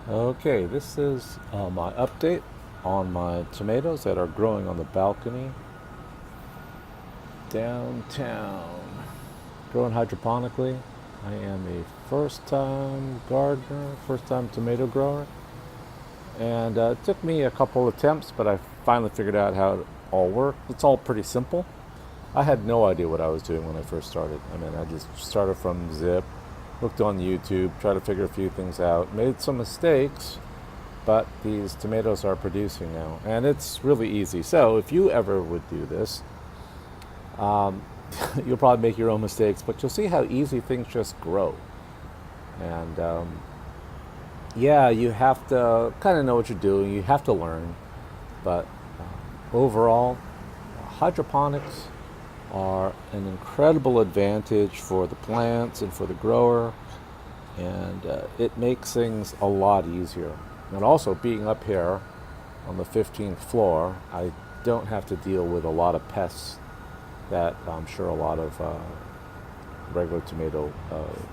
Okay, this is my update on my tomatoes that are growing on the balcony downtown. Growing hydroponically. I am a first time gardener, first time tomato grower, and it took me a couple attempts, but I finally figured out how it all worked. It's all pretty simple. I had no idea what I was doing when I first started. I mean, I just started from zip, looked on YouTube, tried to figure a few things out, made some mistakes, but these tomatoes are producing now, and it's really easy. So if you ever would do this, um, you'll probably make your own mistakes, but you'll see how easy things just grow. And yeah, you have to kind of know what you're doing. You have to learn, but overall, hydroponics are an incredible advantage for the plants and for the grower, and it makes things a lot easier. And also, being up here on the 15th floor, I don't have to deal with a lot of pests that I'm sure a lot of regular tomato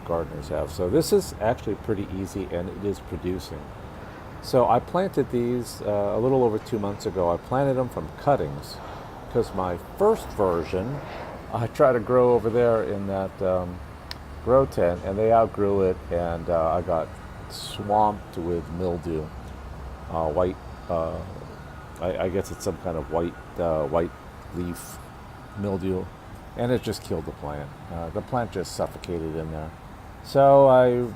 gardeners have. So this is actually pretty easy, and it is producing. So I planted these a little over 2 months ago. I planted them from cuttings because my first version I tried to grow over there in that grow tent, and they outgrew it, and I got swamped with mildew, white. I guess it's some kind of white leaf mildew, and it just killed the plant. The plant just suffocated in there. So and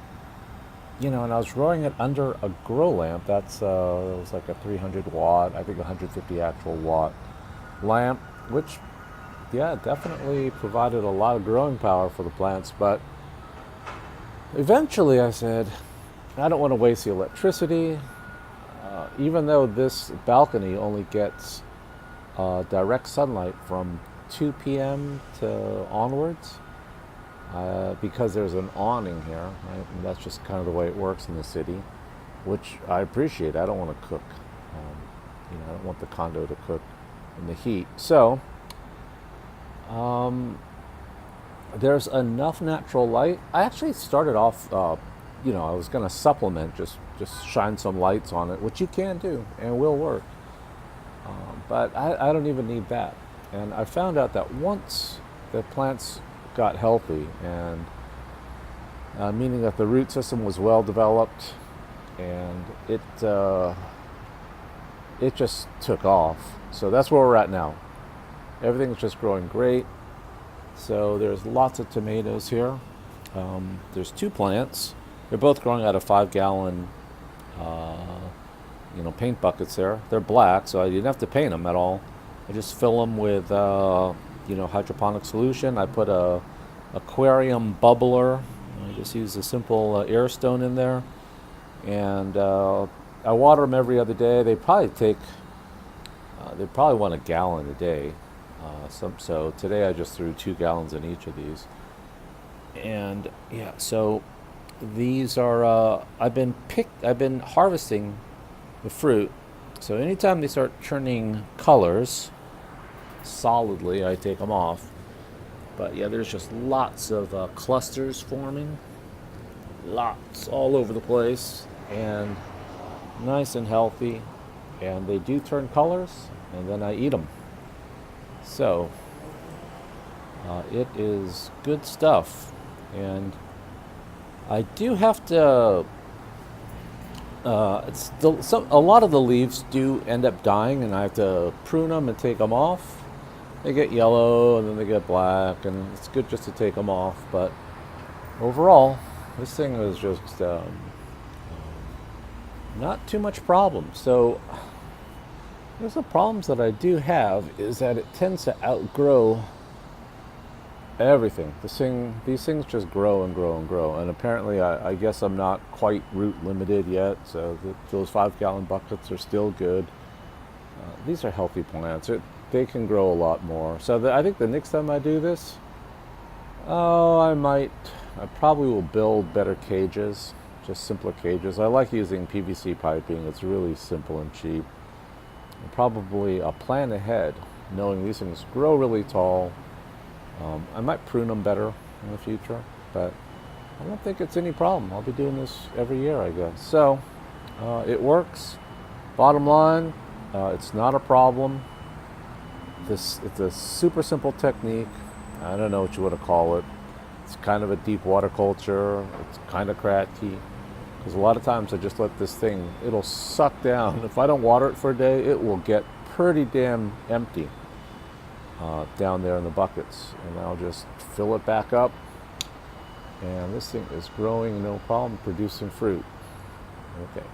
I was growing it under a grow lamp. It was like a 300 watt, I think 150 actual watt lamp, which, yeah, definitely provided a lot of growing power for the plants. But eventually I said, I don't want to waste the electricity. Even though this balcony only gets direct sunlight from 2 p.m. to onwards, because there's an awning here, right? And that's just kind of the way it works in the city, which I appreciate. I don't want to cook. I don't want the condo to cook in the heat. So there's enough natural light. I actually started off, I was going to supplement, just shine some lights on it, which you can do and will work. But I don't even need that. And I found out that once the plants got healthy, and meaning that the root system was well developed, and it just took off. So that's where we're at now. Everything's just growing great. So there's lots of tomatoes here. There's two plants. They're both growing out of 5-gallon, paint buckets there. They're black, so I didn't have to paint them at all. I just fill them with, hydroponic solution. I put a aquarium bubbler. I just use a simple air stone in there, and I water them every other day. They probably want a gallon a day. So today I just threw 2 gallons in each of these, and yeah. So these are I've been harvesting the fruit. So anytime they start turning colors solidly, I take them off. But yeah, there's just lots of clusters forming, lots all over the place, and nice and healthy. And they do turn colors, and then I eat them. So it is good stuff. And I do have to. A lot of the leaves do end up dying, and I have to prune them and take them off. They get yellow, and then they get black, and it's good just to take them off. But overall, this thing is just not too much problem. So there's the problems that I do have is that it tends to outgrow everything. These things just grow and grow and grow. And apparently, I guess I'm not quite root limited yet. So those 5-gallon buckets are still good. These are healthy plants. They can grow a lot more. So I think the next time I do this, I probably will build better cages, just simpler cages. I like using PVC piping. It's really simple and cheap. And probably a plan ahead, knowing these things grow really tall. I might prune them better in the future, but I don't think it's any problem. I'll be doing this every year, I guess. So It works. Bottom line, it's not a problem. It's a super simple technique. I don't know what you want to call it. It's kind of a deep water culture. It's kind of cracky. Because a lot of times I just let this thing, it'll suck down. If I don't water it for a day, it will get pretty damn empty down there in the buckets. And I'll just fill it back up. And this thing is growing no problem, producing fruit. Okay.